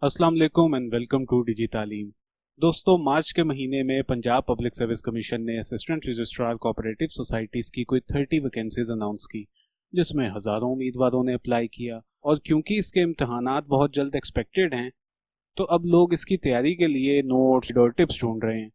अस्सलाम वालेकुम and welcome to डिजी तालीम। दोस्तों, मार्च के महीने में पंजाब पब्लिक सर्विस कमीशन ने असिस्टेंट रजिस्ट्रार कोऑपरेटिव सोसाइटीज़ की कोई 30 वैकेंसीज अनाउंस की, जिसमें हज़ारों उम्मीदवारों ने अप्लाई किया। और क्योंकि इसके इम्तहानात बहुत जल्द एक्सपेक्टेड हैं, तो अब लोग इसकी तैयारी के लिए नोट्स और टिप्स ढूंढ रहे हैं।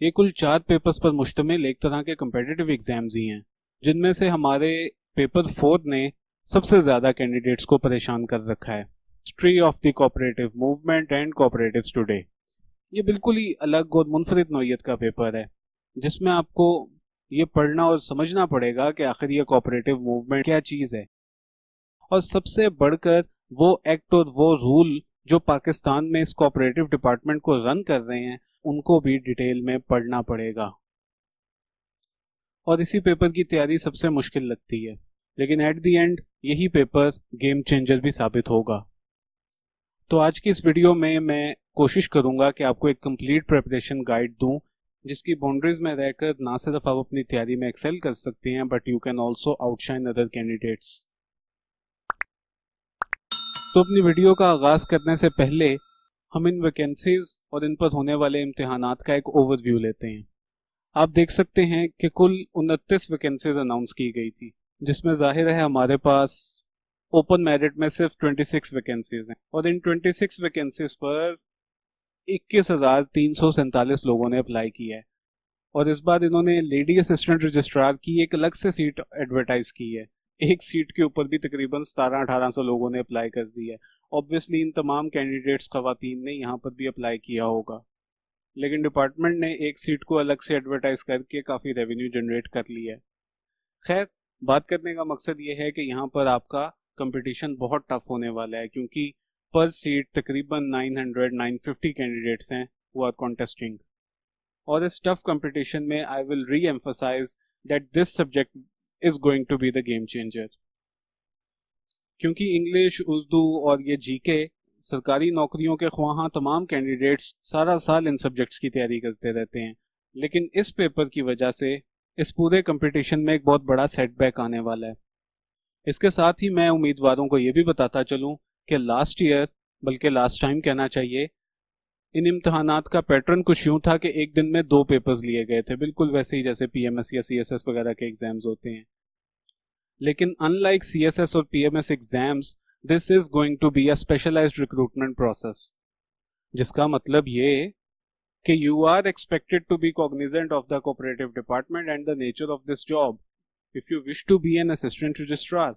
ये कुल 4 पेपर्स पर मुश्तमिल एक तरह के कम्पिटिटिव एग्जाम्स ही हैं, जिनमें से हमारे पेपर 4 ने सबसे ज़्यादा कैंडिडेट्स को परेशान कर रखा है। History of the cooperative movement and cooperatives today. ये बिल्कुल ही अलग और मुनफरिद नौइयत का पेपर है, जिसमें आपको ये पढ़ना और समझना पड़ेगा कि आखिर ये कोऑपरेटिव मूवमेंट क्या चीज़ है, और सबसे बढ़कर वो एक्ट और वो रूल जो पाकिस्तान में इस कोऑपरेटिव डिपार्टमेंट को रन कर रहे हैं, उनको भी डिटेल में पढ़ना पड़ेगा। और इसी पेपर की तैयारी सबसे मुश्किल लगती है, लेकिन एट दी एंड यही पेपर गेम चेंजर भी साबित होगा। तो आज की इस वीडियो में मैं कोशिश करूंगा कि आपको एक कंप्लीट प्रिपरेशन गाइड दूं, जिसकी बाउंड्रीज में रहकर ना सिर्फ आप अपनी तैयारी में एक्सेल कर सकते हैं, but you can also outshine other candidates. तो अपनी वीडियो का आगाज करने से पहले हम इन वैकेंसीज और इन पर होने वाले इम्तिहानात का एक ओवरव्यू लेते हैं। आप देख सकते हैं कि कुल 29 वैकेंसीज अनाउंस की गई थी, जिसमें जाहिर है हमारे पास ओपन मेरिट में सिर्फ 26 वैकेंसीज हैं, और इन 26 वैकेंसीज पर 21,347 लोगों ने अप्लाई किया है। और इस बार इन्होंने लेडी असिस्टेंट रजिस्ट्रार की एक अलग से सीट एडवर्टाइज की है। एक सीट के ऊपर भी तकरीबन 1700-1800 लोगों ने अप्लाई कर दी है। ऑब्वियसली इन तमाम कैंडिडेट्स खवातीन ने यहाँ पर भी अप्लाई किया होगा, लेकिन डिपार्टमेंट ने एक सीट को अलग से एडवर्टाइज करके काफ़ी रेवेन्यू जनरेट कर लिया है। खैर, बात करने का मकसद ये है कि यहाँ पर आपका कंपटीशन बहुत टफ होने वाला है, क्योंकि पर सीट तकरीबन 950 कैंडिडेट्स हैं हु आर कॉन्टेस्टिंग। और इस टफ कंपटीशन में I will reemphasise that this subject is going to be the game changer, क्योंकि इंग्लिश, उर्दू और ये जीके सरकारी नौकरियों के ख्वाहां तमाम कैंडिडेट्स सारा साल इन सब्जेक्ट्स की तैयारी करते रहते हैं, लेकिन इस पेपर की वजह से इस पूरे कंपटीशन में एक बहुत बड़ा सेटबैक आने वाला है। इसके साथ ही मैं उम्मीदवारों को ये भी बताता चलूं कि लास्ट ईयर, बल्कि लास्ट टाइम कहना चाहिए, इन इम्तहानात का पैटर्न कुछ यूं था कि एक दिन में 2 पेपर्स लिए गए थे, बिल्कुल वैसे ही जैसे पीएमएस या सीएसएस वगैरह के एग्जाम्स होते हैं। लेकिन अनलाइक सीएसएस और PMS exams, this is going to be a specialised recruitment process, जिसका मतलब ये कि you are expected to be cognizant of the cooperative department and the nature of this job if you wish to be an assistant registrar.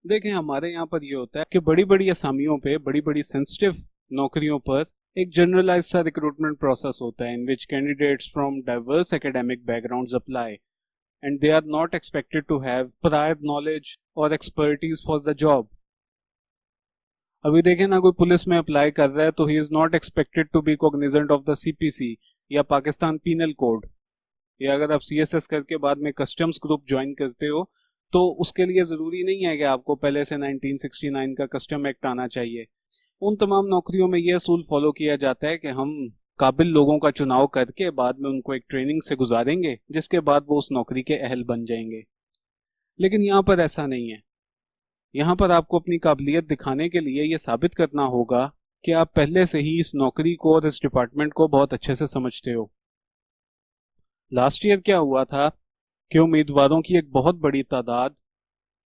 देखें, हमारे यहाँ पर ये होता है कि बड़ी बड़ी असामियों पे, बड़ी बड़ी सेंसिटिव नौकरियों पर एक जनरलाइज सा रिक्रूटमेंट प्रोसेस होता है, in which candidates from diverse academic backgrounds apply and they are not expected to have prior knowledge और एक्सपर्टीज फॉर द जॉब। अभी देखें ना, कोई पुलिस में अप्लाई कर रहा है तो he is not expected to be cognizant of the CPC या पाकिस्तान पीनल कोड, या अगर आप सीएसएस करके बाद में कस्टम्स ग्रुप ज्वाइन करते हो तो उसके लिए ज़रूरी नहीं है कि आपको पहले से 1969 का कस्टम एक्ट आना चाहिए। उन तमाम नौकरियों में यह असूल फॉलो किया जाता है कि हम काबिल लोगों का चुनाव करके बाद में उनको एक ट्रेनिंग से गुजारेंगे, जिसके बाद वो उस नौकरी के अहल बन जाएंगे। लेकिन यहाँ पर ऐसा नहीं है। यहाँ पर आपको अपनी काबिलियत दिखाने के लिए ये साबित करना होगा कि आप पहले से ही इस नौकरी को और इस डिपार्टमेंट को बहुत अच्छे से समझते हो। लास्ट ईयर क्या हुआ था कि उम्मीदवारों की एक बहुत बड़ी तादाद,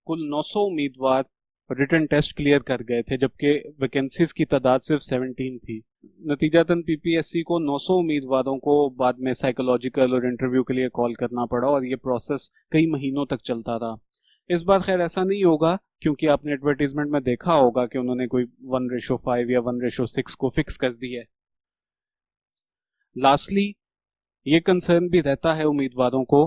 कुल 900 उम्मीदवार रिटन टेस्ट क्लियर कर गए थे, जबकि वैकेंसीज की तादाद सिर्फ 17 थी। नतीजतन पीपीएससी को 900 उम्मीदवारों को बाद में साइकोलॉजिकल और इंटरव्यू के लिए कॉल करना पड़ा, और ये प्रोसेस कई महीनों तक चलता रहा। इस बार खैर ऐसा नहीं होगा, क्योंकि आपने एडवर्टीजमेंट में देखा होगा कि उन्होंने कोई 1:5 या 1:6 को फिक्स कर दिया है। लास्टली, ये कंसर्न भी रहता है उम्मीदवारों को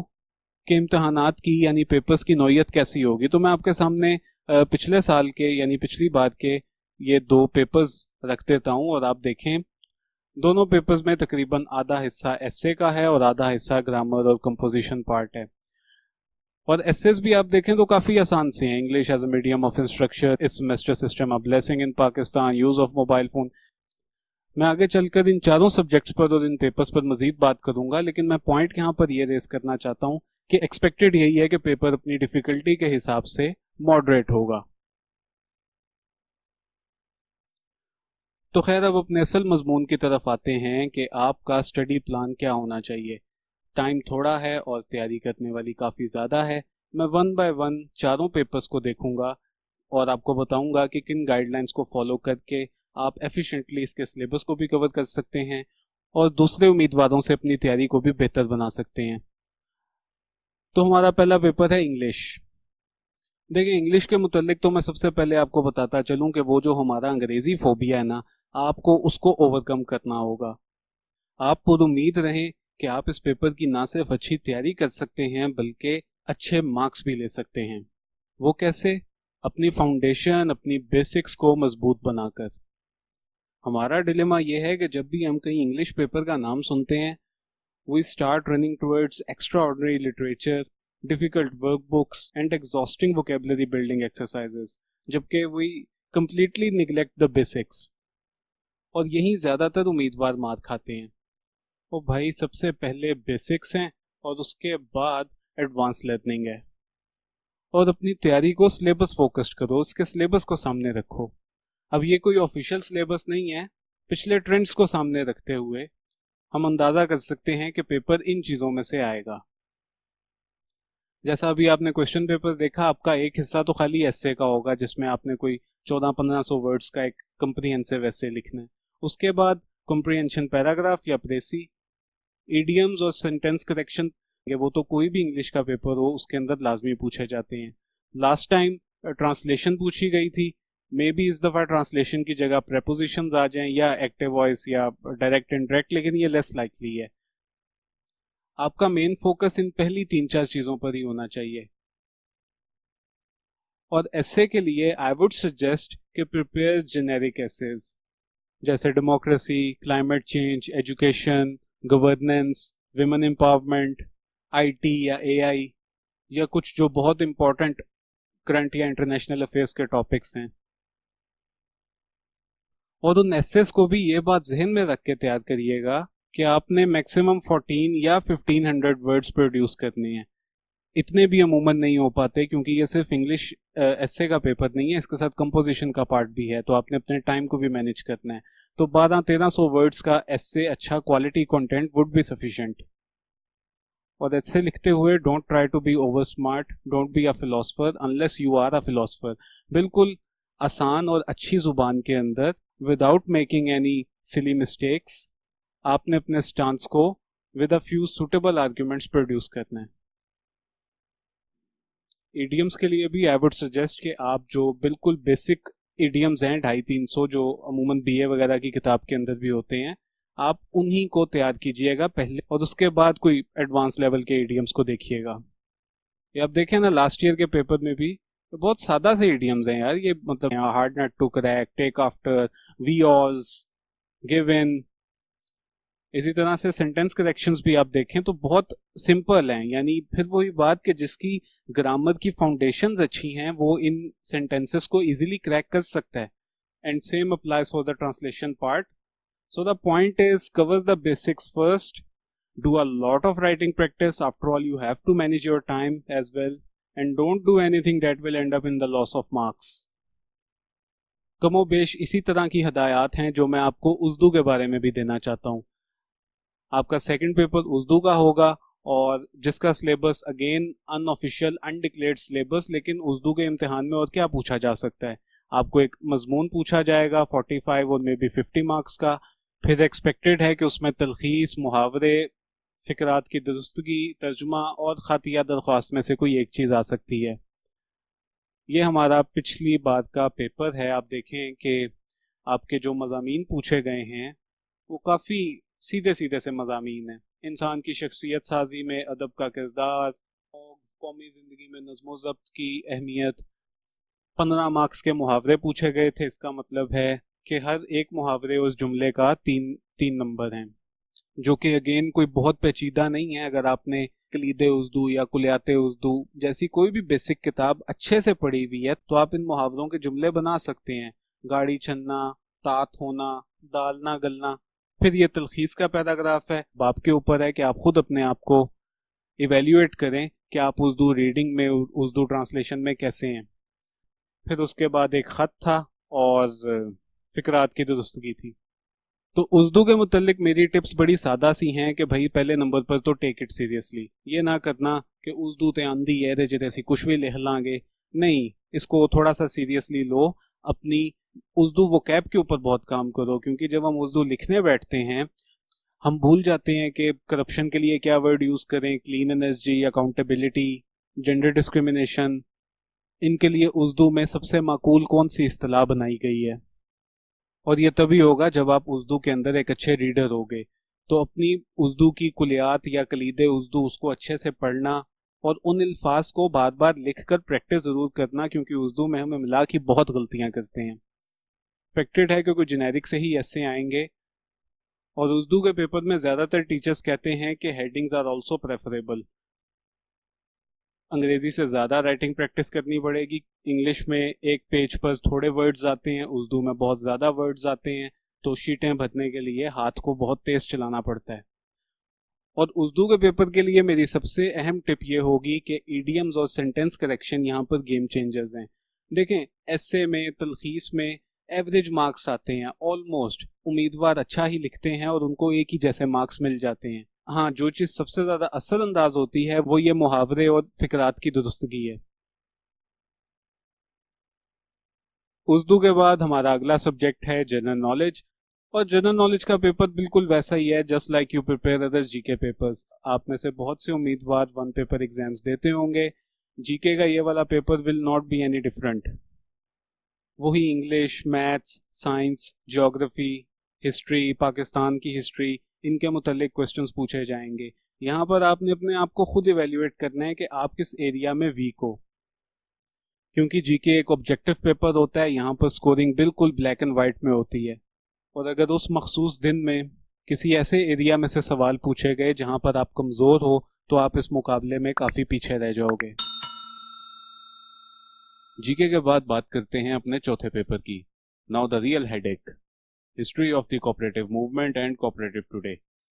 कि इम्तहानात की यानी पेपर्स की नौइयत कैसी होगी। तो मैं आपके सामने पिछले साल के यानी पिछली बार के ये 2 पेपर्स रख देता हूँ, और आप देखें दोनों पेपर्स में तकरीबन आधा हिस्सा एस्से का है और आधा हिस्सा ग्रामर और कंपोजिशन पार्ट है। और एसेस भी आप देखें तो काफ़ी आसान से हैं। English as a medium of instruction, इस semester system, a blessing in Pakistan, use of mobile phone. मैं आगे चलकर इन चारों सब्जेक्ट्स पर और इन पेपर्स पर मजीद बात करूंगा, लेकिन मैं पॉइंट यहाँ पर ये रेस करना चाहता हूँ कि एक्सपेक्टेड यही है कि पेपर अपनी डिफिकल्टी के हिसाब से मॉडरेट होगा। तो खैर अब अपने असल मजमून की तरफ आते हैं कि आपका स्टडी प्लान क्या होना चाहिए। टाइम थोड़ा है और तैयारी करने वाली काफ़ी ज़्यादा है। मैं वन बाय वन चारों पेपर्स को देखूंगा और आपको बताऊंगा कि किन गाइडलाइंस को फॉलो करके आप एफिशिएंटली इसके सिलेबस को भी कवर कर सकते हैं और दूसरे उम्मीदवारों से अपनी तैयारी को भी बेहतर बना सकते हैं। तो हमारा पहला पेपर है इंग्लिश। देखिए, इंग्लिश के मुतल्लिक तो मैं सबसे पहले आपको बताता चलूं कि वो जो हमारा अंग्रेजी फोबिया है ना, आपको उसको ओवरकम करना होगा। आप पूरी उम्मीद रहें कि आप इस पेपर की ना सिर्फ अच्छी तैयारी कर सकते हैं बल्कि अच्छे मार्क्स भी ले सकते हैं। वो कैसे? अपनी फाउंडेशन, अपनी बेसिक्स को मजबूत बनाकर। हमारा डिलेमा यह है कि जब भी हम कहीं इंग्लिश पेपर का नाम सुनते हैं, we start running towards extraordinary literature, difficult workbooks and exhausting vocabulary building exercises, जबकि we completely neglect the basics. और यही ज़्यादातर उम्मीदवार मार खाते हैं। वो भाई, सबसे पहले बेसिक्स हैं और उसके बाद एडवांस लर्निंग है। और अपनी तैयारी को सिलेबस फोकस्ड करो, उसके सिलेबस को सामने रखो। अब ये कोई ऑफिशियल सिलेबस नहीं है। पिछले ट्रेंड्स को सामने रखते हुए हम अंदाजा कर सकते हैं कि पेपर इन चीज़ों में से आएगा। जैसा अभी आपने क्वेश्चन पेपर देखा, आपका एक हिस्सा तो खाली एस्से का होगा जिसमें आपने कोई 1400-1500 वर्ड्स का एक कंप्रीहेंसिव एस्से लिखना है। उसके बाद कॉम्प्रीहेंशन पैराग्राफ या प्रेसी, इडियम्स और सेंटेंस करेक्शन, वो तो कोई भी इंग्लिश का पेपर हो उसके अंदर लाजमी पूछे जाते हैं। लास्ट टाइम ट्रांसलेशन पूछी गई थी, मे बी इस दफ़ा ट्रांसलेशन की जगह प्रेपोजिशंस आ जाएं या एक्टिव वॉइस या डायरेक्ट इनडायरेक्ट, लेकिन ये लेस लाइकली है। आपका मेन फोकस इन पहली 3-4 चीज़ों पर ही होना चाहिए। और एसे के लिए आई वुड सजेस्ट कि प्रिपेयर जेनेरिक एसेज, जैसे democracy, climate change, education, governance, women empowerment, IT या एआई, या कुछ जो बहुत इंपॉर्टेंट करंट या इंटरनेशनल अफेयर्स के टॉपिक्स हैं। और उन एसेस को भी ये बात जहन में रख के तैयार करिएगा कि आपने मैक्सिमम 14 या 1500 वर्ड्स प्रोड्यूस करने हैं। इतने भी अमूमन नहीं हो पाते क्योंकि ये सिर्फ इंग्लिश एसे का पेपर नहीं है, इसके साथ कंपोजिशन का पार्ट भी है, तो आपने अपने टाइम को भी मैनेज करना है। तो 1200-1300 वर्ड्स का एसे, अच्छा quality content would be sufficient. और ऐसे लिखते हुए don't try to be over smart, don't be a philosopher unless you are a philosopher. बिल्कुल आसान और अच्छी जुबान के अंदर, without making any silly mistakes, आपने अपने स्टांस को with a few suitable arguments produce करना है। ईडियम्स के लिए भी आई वुड सजेस्ट कि आप जो बिल्कुल बेसिक ईडियम्स हैं 250-300, जो अमूमन बीए वगैरह की किताब के अंदर भी होते हैं, आप उन्हीं को तैयार कीजिएगा पहले और उसके बाद कोई एडवांस लेवल के ईडियम्स को देखिएगा। ये आप देखें ना, लास्ट ईयर के पेपर में भी तो बहुत सादा से ईडियम्स हैं यार, ये मतलब hard nut to crack, take after, we ऑज, गिव इन। इसी तरह से सेंटेंस करेक्शंस भी आप देखें तो बहुत सिंपल हैं, यानी फिर वही बात कि जिसकी ग्रामर की फाउंडेशंस अच्छी हैं वो इन सेंटेंसेस को इजीली क्रैक कर सकता है। And same applies for the translation part. So the point is, cover the basics first, do a lot of writing practice. After all, you have to manage your time as well, and don't do anything that will end up in the loss of marks. कमोबेश इसी तरह की हदायत हैं जो मैं आपको उर्दू के बारे में भी देना चाहता हूँ। आपका सेकंड पेपर उर्दू का होगा और जिसका syllabus again unofficial, undeclared syllabus, लेकिन उर्दू के इम्तिहान में और क्या पूछा जा सकता है? आपको एक मजमून पूछा जाएगा 45 और मे बी 50 मार्क्स का। फिर एक्सपेक्टेड है कि उसमें तलखीस, मुहावरे, फिक्रात की दुरुस्तगी, तर्जुमा और खातिया दरख्वास्त में से कोई एक चीज़ आ सकती है। ये हमारा पिछली बार का पेपर है। आप देखें कि आपके जो मज़ामीन पूछे गए हैं वो काफ़ी सीधे सीधे से मज़ामीन हैं। इंसान की शख्सियत साजी में अदब का किरदार, कौमी ज़िंदगी में नज़्म ज़ब्त की अहमियत। 15 मार्क्स के मुहावरे पूछे गए थे। इसका मतलब है कि हर एक मुहावरे उस जुमले का 3 नंबर हैं, जो कि अगेन कोई बहुत पेचीदा नहीं है। अगर आपने कलीदे उर्दू या कुलियाते उर्दू जैसी कोई भी बेसिक किताब अच्छे से पढ़ी हुई है तो आप इन मुहावरों के जुमले बना सकते हैं। गाड़ी चलना, तात होना, दाल ना गलना। फिर ये तलखीस का पैराग्राफ है, बाप के ऊपर है कि आप खुद अपने आप को इवेल्युएट करें कि आप उर्दू रीडिंग में, उर्दू ट्रांसलेशन में कैसे हैं। फिर उसके बाद एक ख़त था और फिकरात की दुरुस्तगी थी। तो उर्दू के मुतल्लिक मेरी टिप्स बड़ी सादा सी हैं कि भाई पहले नंबर पर तो टेक इट सीरियसली, ये ना करना कि उर्दू ते आंदी है ते जिते सी कुछ भी लिख लांगे, नहीं, इसको थोड़ा सा सीरियसली लो। अपनी उर्दू वोकैब के ऊपर बहुत काम करो, क्योंकि जब हम उर्दू लिखने बैठते हैं हम भूल जाते हैं कि करप्शन के लिए क्या वर्ड यूज करें, क्लीननेस जी, अकाउंटेबिलिटी, जेंडर डिस्क्रिमिनेशन, इनके लिए उर्दू में सबसे माकूल कौन सी इस्तिलाह बनाई गई है। और ये तभी होगा जब आप उर्दू के अंदर एक अच्छे रीडर होगे। तो अपनी उर्दू की कुलियात या कलीदे उर्दू उसको अच्छे से पढ़ना और उन अल्फाज को बार बार लिख कर प्रैक्टिस ज़रूर करना, क्योंकि उर्दू में हमें मिला कि बहुत गलतियां करते हैं। एक्सपेक्टेड है क्योंकि जेनेरिक से ही ऐसे आएंगे। और उर्दू के पेपर में ज़्यादातर टीचर्स कहते हैं कि हेडिंग्स आर ऑल्सो प्रेफरेबल। अंग्रेजी से ज़्यादा राइटिंग प्रैक्टिस करनी पड़ेगी। इंग्लिश में एक पेज पर थोड़े वर्ड्स आते हैं, उर्दू में बहुत ज़्यादा वर्ड्स आते हैं, तो शीटें भरने के लिए हाथ को बहुत तेज़ चलाना पड़ता है। और उर्दू के पेपर के लिए मेरी सबसे अहम टिप ये होगी कि ईडियम्स और सेंटेंस करेक्शन यहाँ पर गेम चेंजर्स हैं। देखें, एस्से में, तलखीस में एवरेज मार्क्स आते हैं, ऑलमोस्ट उम्मीदवार अच्छा ही लिखते हैं और उनको एक ही जैसे मार्क्स मिल जाते हैं। हाँ, जो चीज़ सबसे ज़्यादा असरअंदाज होती है वो ये मुहावरे और फिकरात की दुरुस्तगी है। उर्दू के बाद हमारा अगला सब्जेक्ट है जनरल नॉलेज। और जनरल नॉलेज का पेपर बिल्कुल वैसा ही है, just like you prepare other GK papers. आप में से बहुत से उम्मीदवार वन पेपर एग्जाम्स देते होंगे, जीके का ये वाला paper will not be any different. वही English, maths, science, geography, history, Pakistan की हिस्ट्री, इनके मुतल्लिक क्वेश्चंस पूछे जाएंगे। यहाँ पर आपने अपने आप को खुद इवेल्युएट करना है कि आप किस एरिया में वीक हो, क्योंकि जीके एक ऑब्जेक्टिव पेपर होता है, यहाँ पर स्कोरिंग बिल्कुल ब्लैक एंड वाइट में होती है। और अगर उस मखसूस दिन में किसी ऐसे एरिया में से सवाल पूछे गए जहाँ पर आप कमज़ोर हो, तो आप इस मुकाबले में काफ़ी पीछे रह जाओगे। जीके के बाद बात करते हैं अपने चौथे पेपर की। Now the real headache, history of the cooperative movement and cooperative today.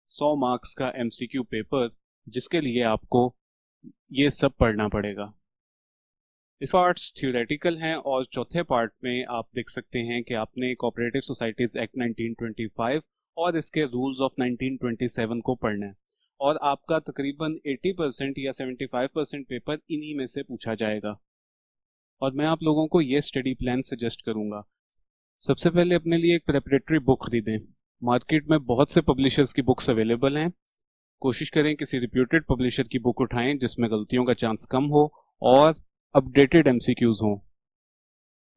100 marks का एमसीक्यू पेपर, जिसके लिए आपको ये सब पढ़ना पड़ेगा। इस पार्ट्स थ्योरेटिकल हैं और चौथे पार्ट में आप देख सकते हैं कि आपने कोऑपरेटिव सोसाइटीज एक्ट 1925 और इसके रूल्स ऑफ 1927 को पढ़ना है। और आपका तकरीबन 80% या 75% पेपर इन्हीं में से पूछा जाएगा। और मैं आप लोगों को ये स्टडी प्लान सजेस्ट करूंगा। सबसे पहले अपने लिए एक प्रेपरेटरी बुक खरीदें। मार्केट में बहुत से पब्लिशर्स की बुक्स अवेलेबल हैं। कोशिश करें किसी रिप्यूटेड पब्लिशर की बुक उठाएं जिसमें गलतियों का चांस कम हो और अपडेटेड एमसीक्यूज हों।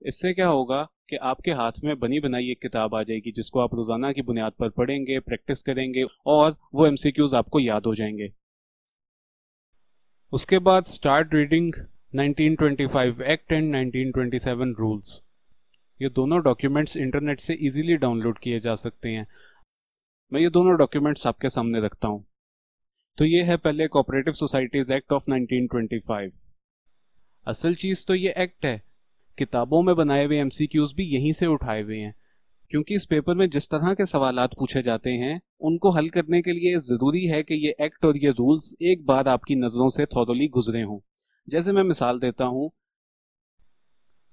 इससे क्या होगा कि आपके हाथ में बनी बनाई एक किताब आ जाएगी जिसको आप रोजाना की बुनियाद पर पढ़ेंगे, प्रैक्टिस करेंगे और वो एमसीक्यूज आपको याद हो जाएंगे। उसके बाद start reading 1925 act and 1927 rules. ये दोनों डॉक्यूमेंट्स इंटरनेट से इजीली डाउनलोड किए जा सकते हैं। मैं ये दोनों डॉक्यूमेंट्स आपके सामने रखता हूँ। तो ये है पहले कोऑपरेटिव सोसाइटीज एक्ट ऑफ 1925। असल चीज़ तो ये एक्ट है, किताबों में बनाए हुए एमसीक्यूज भी यहीं से उठाए हुए हैं, क्योंकि इस पेपर में जिस तरह के सवालात पूछे जाते हैं उनको हल करने के लिए ज़रूरी है कि ये एक्ट और ये रूल्स एक बार आपकी नज़रों से थॉरली गुजरे हों। जैसे मैं मिसाल देता हूँ,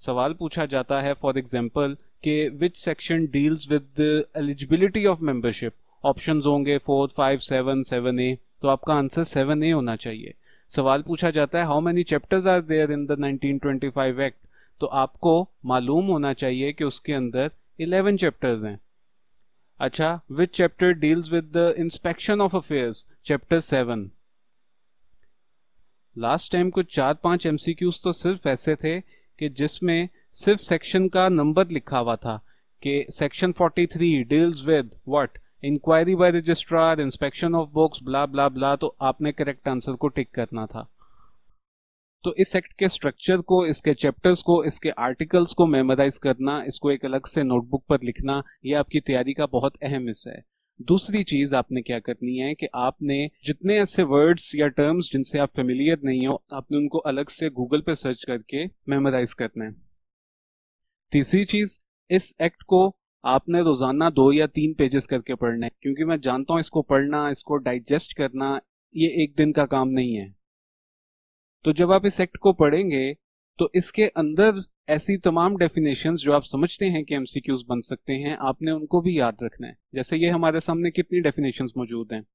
सवाल पूछा जाता है फॉर एग्जाम्पल कि which section deals with eligibility of membership. Options होंगे 4, 5, 7, 7A, तो आपका आंसर 7A होना चाहिए। सवाल पूछा जाता है how many chapters are there in the 1925 act, तो आपको मालूम होना चाहिए कि उसके अंदर 11 चैप्टर्स हैं। अच्छा, विच chapter deals with the inspection of affairs, chapter 7। Last time कुछ 4-5 एमसीक्यूज तो सिर्फ ऐसे थे कि जिसमें सिर्फ सेक्शन का नंबर लिखा हुआ था कि section 43 deals with what, inquiry by registrar, inspection of books, blah blah blah, तो आपने करेक्ट आंसर को टिक करना था। तो इस एक्ट के स्ट्रक्चर को, इसके चैप्टर्स को, इसके आर्टिकल्स को मेमोराइज करना, इसको एक अलग से नोटबुक पर लिखना, ये आपकी तैयारी का बहुत अहम हिस्सा है। दूसरी चीज आपने क्या करनी है कि आपने जितने ऐसे वर्ड्स या टर्म्स जिनसे आप फेमिलियर नहीं हो, आपने उनको अलग से गूगल पे सर्च करके मेमोराइज करना है। तीसरी चीज, इस एक्ट को आपने रोजाना 2 या 3 पेजेस करके पढ़ना है, क्योंकि मैं जानता हूं इसको पढ़ना, इसको डाइजेस्ट करना ये एक दिन का काम नहीं है। तो जब आप इस एक्ट को पढ़ेंगे तो इसके अंदर ऐसी तमाम डेफिनेशंस जो आप समझते हैं कि एमसीक्यूज बन सकते हैं, आपने उनको भी याद रखना है। जैसे ये हमारे सामने कितनी डेफिनेशंस मौजूद हैं।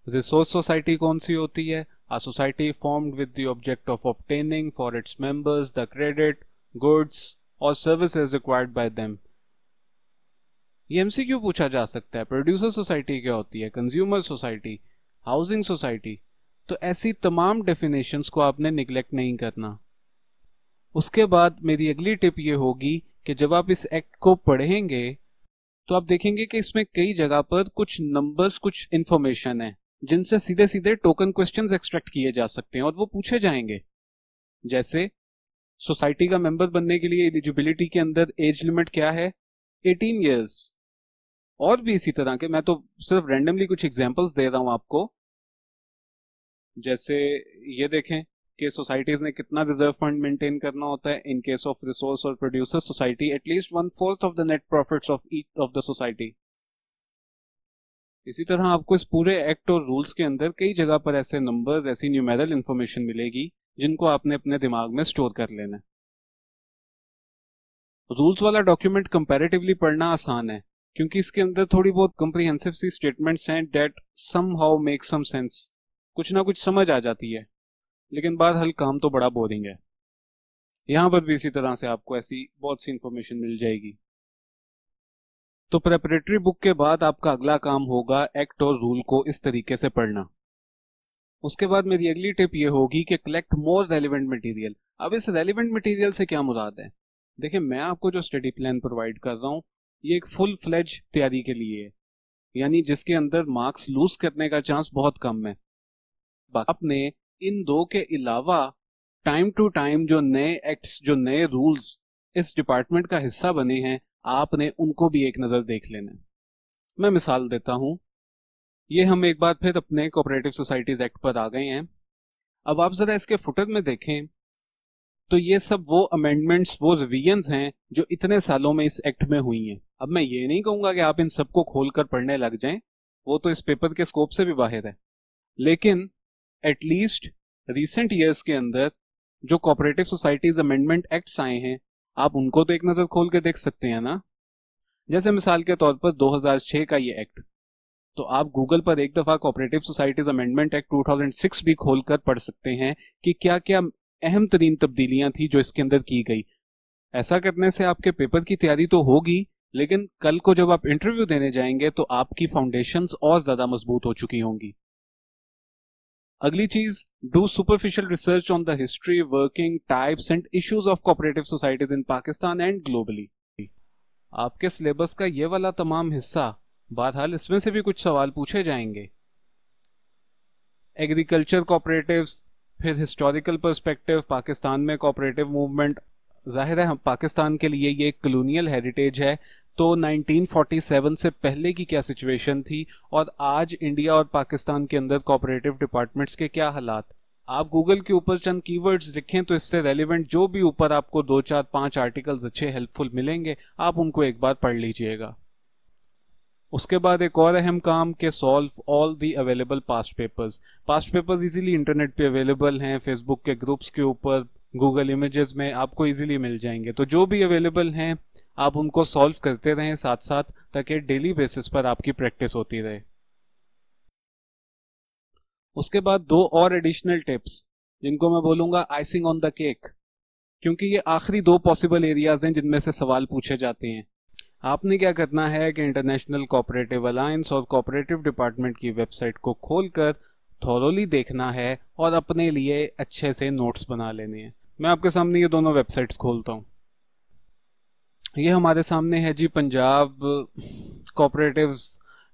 रिसोर्स सोसाइटी कौन सी होती है? A society formed with the object of obtaining for its members the credit, goods or services required by them। ये एमसीक्यू पूछा जा सकता है। प्रोड्यूसर सोसाइटी क्या होती है? Consumer society, housing society. तो ऐसी तमाम डेफिनेशंस को आपने निगलेक्ट नहीं करना। उसके बाद मेरी अगली टिप ये होगी कि जब आप इस एक्ट को पढ़ेंगे तो आप देखेंगे कि इसमें कई जगह पर कुछ नंबर्स, कुछ इंफॉर्मेशन है जिनसे सीधे सीधे टोकन क्वेश्चंस एक्सट्रैक्ट किए जा सकते हैं और वो पूछे जाएंगे। जैसे सोसाइटी का मेंबर बनने के लिए एलिजिबिलिटी के अंदर एज लिमिट क्या है? 18 इयर्स। और भी इसी तरह के, मैं तो सिर्फ रैंडमली कुछ एग्जांपल्स दे रहा हूं आपको। जैसे ये देखें कि सोसाइटीज ने कितना रिजर्व फंड मेंटेन करना होता है। इन केस ऑफ रिसोर्स और producer society, at least 1/4 of the net profits of each of the society. इसी तरह आपको इस पूरे एक्ट और रूल्स के अंदर कई जगह पर ऐसे नंबर्स, ऐसी न्यूमेरल इंफॉर्मेशन मिलेगी जिनको आपने अपने दिमाग में स्टोर कर लेना है। रूल्स वाला डॉक्यूमेंट कंपैरेटिवली पढ़ना आसान है क्योंकि इसके अंदर थोड़ी बहुत कॉम्प्रिहेंसिव सी स्टेटमेंट्स हैं that somehow make some sense. कुछ ना कुछ समझ आ जाती है, लेकिन बहरहाल काम तो बड़ा बोरिंग है। यहां पर भी इसी तरह से आपको ऐसी बहुत सी इंफॉर्मेशन मिल जाएगी। तो प्रेपरेटरी बुक के बाद आपका अगला काम होगा एक्ट और रूल को इस तरीके से पढ़ना। उसके बाद मेरी अगली टिप ये होगी कि कलेक्ट मोर रेलिवेंट मटेरियल। अब इस रेलिवेंट मटेरियल से क्या मुराद है? देखिए, मैं आपको जो स्टडी प्लान प्रोवाइड कर रहा हूँ ये एक फुल फ्लेज तैयारी के लिए है, यानी जिसके अंदर मार्क्स लूज करने का चांस बहुत कम है। आपने इन दो के अलावा टाइम टू टाइम जो नए एक्ट्स, जो नए रूल्स इस डिपार्टमेंट का हिस्सा बने हैं, आपने उनको भी एक नजर देख लेना है। मैं मिसाल देता हूं। ये हम एक बार फिर अपने कोऑपरेटिव सोसाइटीज एक्ट पर आ गए हैं। अब आप जरा इसके फुटर में देखें तो ये सब वो अमेंडमेंट्स, वो रिवीजन्स हैं जो इतने सालों में इस एक्ट में हुई हैं। अब मैं ये नहीं कहूंगा कि आप इन सबको खोलकर पढ़ने लग जाएं, वो तो इस पेपर के स्कोप से भी बाहर है। लेकिन एटलीस्ट रिसेंट ईयर्स के अंदर जो कोऑपरेटिव सोसाइटीज अमेंडमेंट एक्ट्स आए हैं, आप उनको तो एक नजर खोल के देख सकते हैं ना। जैसे मिसाल के तौर पर 2006 का ये एक्ट, तो आप गूगल पर एक दफा कोऑपरेटिव सोसाइटीज अमेंडमेंट एक्ट 2006 भी खोलकर पढ़ सकते हैं कि क्या क्या अहम तरीन तब्दीलियां थी जो इसके अंदर की गई। ऐसा करने से आपके पेपर की तैयारी तो होगी, लेकिन कल को जब आप इंटरव्यू देने जाएंगे तो आपकी फाउंडेशंस और ज्यादा मजबूत हो चुकी होंगी। अगली चीज, do superficial research on the history, working types and issues of cooperative societies in Pakistan and globally. आपके सिलेबस का ये वाला तमाम हिस्सा, बहरहाल इसमें से भी कुछ सवाल पूछे जाएंगे। एग्रीकल्चर कोऑपरेटिव्स, फिर हिस्टोरिकल पर्सपेक्टिव, पाकिस्तान में कोऑपरेटिव मूवमेंट। जाहिर है पाकिस्तान के लिए ये एक कॉलोनियल हेरिटेज है, तो 1947 से पहले की क्या सिचुएशन थी और आज इंडिया और पाकिस्तान के अंदर कोऑपरेटिव डिपार्टमेंट्स के क्या हालात। आप गूगल के ऊपर चंद कीवर्ड्स लिखें तो इससे रेलिवेंट जो भी ऊपर आपको 2, 4, 5 आर्टिकल्स अच्छे हेल्पफुल मिलेंगे, आप उनको एक बार पढ़ लीजिएगा। उसके बाद एक और अहम काम के solve all the available past papers. Past papers easily internet पे अवेलेबल हैं, फेसबुक के ग्रुप्स के ऊपर, गूगल इमेजेस में आपको इजीली मिल जाएंगे। तो जो भी अवेलेबल हैं आप उनको सॉल्व करते रहें साथ साथ, ताकि डेली बेसिस पर आपकी प्रैक्टिस होती रहे। उसके बाद 2 और एडिशनल टिप्स जिनको मैं बोलूंगा आइसिंग ऑन द केक, क्योंकि ये आखिरी 2 पॉसिबल एरियाज हैं जिनमें से सवाल पूछे जाते हैं। आपने क्या करना है कि इंटरनेशनल कोऑपरेटिव अलायंस और कोऑपरेटिव डिपार्टमेंट की वेबसाइट को खोलकर थॉरोली देखना है और अपने लिए अच्छे से नोट्स बना लेने हैं। मैं आपके सामने ये दोनों वेबसाइट्स खोलता हूँ। ये हमारे सामने है जी पंजाब कोऑपरेटिव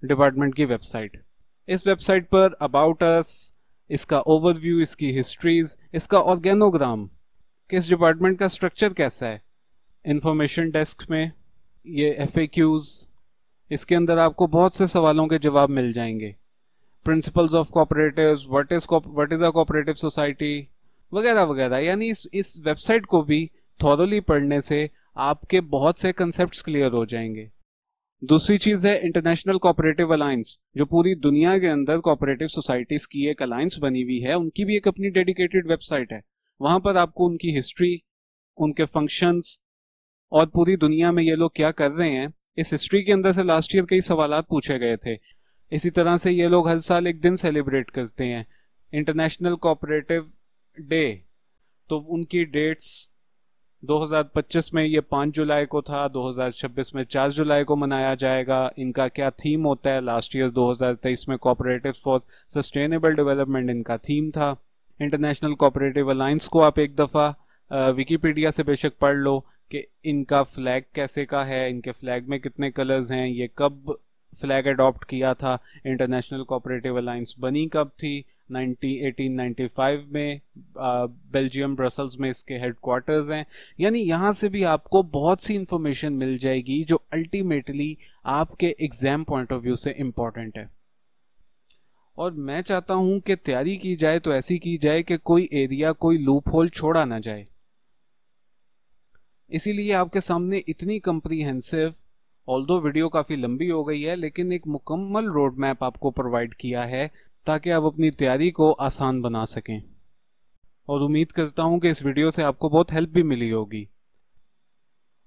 डिपार्टमेंट की वेबसाइट। इस वेबसाइट पर अबाउट अस, इसका ओवरव्यू, इसकी हिस्ट्रीज, इसका ऑर्गेनोग्राम, किस डिपार्टमेंट का स्ट्रक्चर कैसा है, इंफॉर्मेशन डेस्क में ये FAQs, इसके अंदर आपको बहुत से सवालों के जवाब मिल जाएंगे। Principles of cooperatives, what is a cooperative society वगैरह वगैरह। यानी इस वेबसाइट को भी थॉरोली पढ़ने से आपके बहुत से कंसेप्ट्स क्लियर हो जाएंगे। दूसरी चीज है इंटरनेशनल कोऑपरेटिव अलायंस, जो पूरी दुनिया के अंदर कोऑपरेटिव सोसाइटीज की एक अलायंस बनी हुई है, उनकी भी एक अपनी डेडिकेटेड वेबसाइट है। वहां पर आपको उनकी हिस्ट्री उनके फंक्शंस और पूरी दुनिया में ये लोग क्या कर रहे हैं, इस हिस्ट्री के अंदर से लास्ट ईयर कई सवालात पूछे गए थे। इसी तरह से ये लोग हर साल एक दिन सेलिब्रेट करते हैं, इंटरनेशनल कोऑपरेटिव डे। तो उनकी डेट्स 2025 में ये 5 जुलाई को था, 2026 में 4 जुलाई को मनाया जाएगा। इनका क्या थीम होता है, लास्ट ईयर 2023 में कोऑपरेटिव फॉर सस्टेनेबल डेवलपमेंट इनका थीम था। इंटरनेशनल कोऑपरेटिव अलायंस को आप एक दफ़ा विकीपीडिया से बेशक पढ़ लो कि इनका फ्लैग कैसे का है, इनके फ्लैग में कितने कलर्स हैं, ये कब फ्लैग अडॉप्ट किया था, इंटरनेशनल कोऑपरेटिव अलायंस बनी कब थी, 1895 में। बेल्जियम ब्रसल्स में इसके हेडक्वार्टर्स हैं। यानी यहाँ से भी आपको बहुत सी इंफॉर्मेशन मिल जाएगी जो अल्टीमेटली आपके एग्जाम पॉइंट ऑफ व्यू से इम्पॉर्टेंट है। और मैं चाहता हूँ कि तैयारी की जाए तो ऐसी की जाए कि कोई एरिया, कोई लूप होल छोड़ा ना जाए। इसीलिए आपके सामने इतनी कंप्रीहेंसिव, ऑल्दो वीडियो काफ़ी लंबी हो गई है, लेकिन एक मुकम्मल रोड मैप आपको प्रोवाइड किया है ताकि आप अपनी तैयारी को आसान बना सकें। और उम्मीद करता हूं कि इस वीडियो से आपको बहुत हेल्प भी मिली होगी।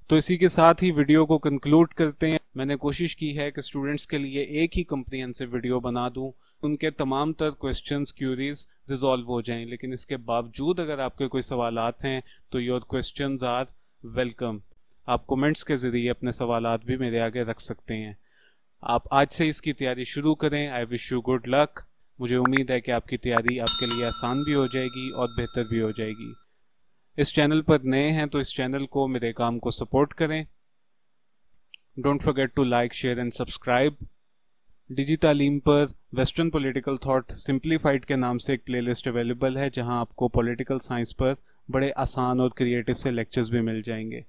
तो इसी के साथ ही वीडियो को कंक्लूड करते हैं। मैंने कोशिश की है कि स्टूडेंट्स के लिए एक ही कंप्रीहेंसिव वीडियो बना दूं, उनके तमाम तर क्वेश्चंस, क्यूरीज रिजॉल्व हो जाएं। लेकिन इसके बावजूद अगर आपके कोई सवालात हैं तो योर क्वेश्चंस आर वेलकम। आप कमेंट्स के ज़रिए अपने सवालात भी मेरे आगे रख सकते हैं। आप आज से इसकी तैयारी शुरू करें। आई विश यू गुड लक। मुझे उम्मीद है कि आपकी तैयारी आपके लिए आसान भी हो जाएगी और बेहतर भी हो जाएगी। इस चैनल पर नए हैं तो इस चैनल को, मेरे काम को सपोर्ट करें। Don't forget to like, share and subscribe. Digi Taleem पर वेस्टर्न पॉलिटिकल थॉट सिंप्लीफाइड के नाम से एक प्लेलिस्ट अवेलेबल है जहां आपको पॉलिटिकल साइंस पर बड़े आसान और क्रिएटिव से लेक्चर्स भी मिल जाएंगे।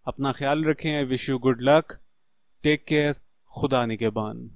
अपना ख्याल रखें। I wish you good luck. Take care. खुदा निगहबान।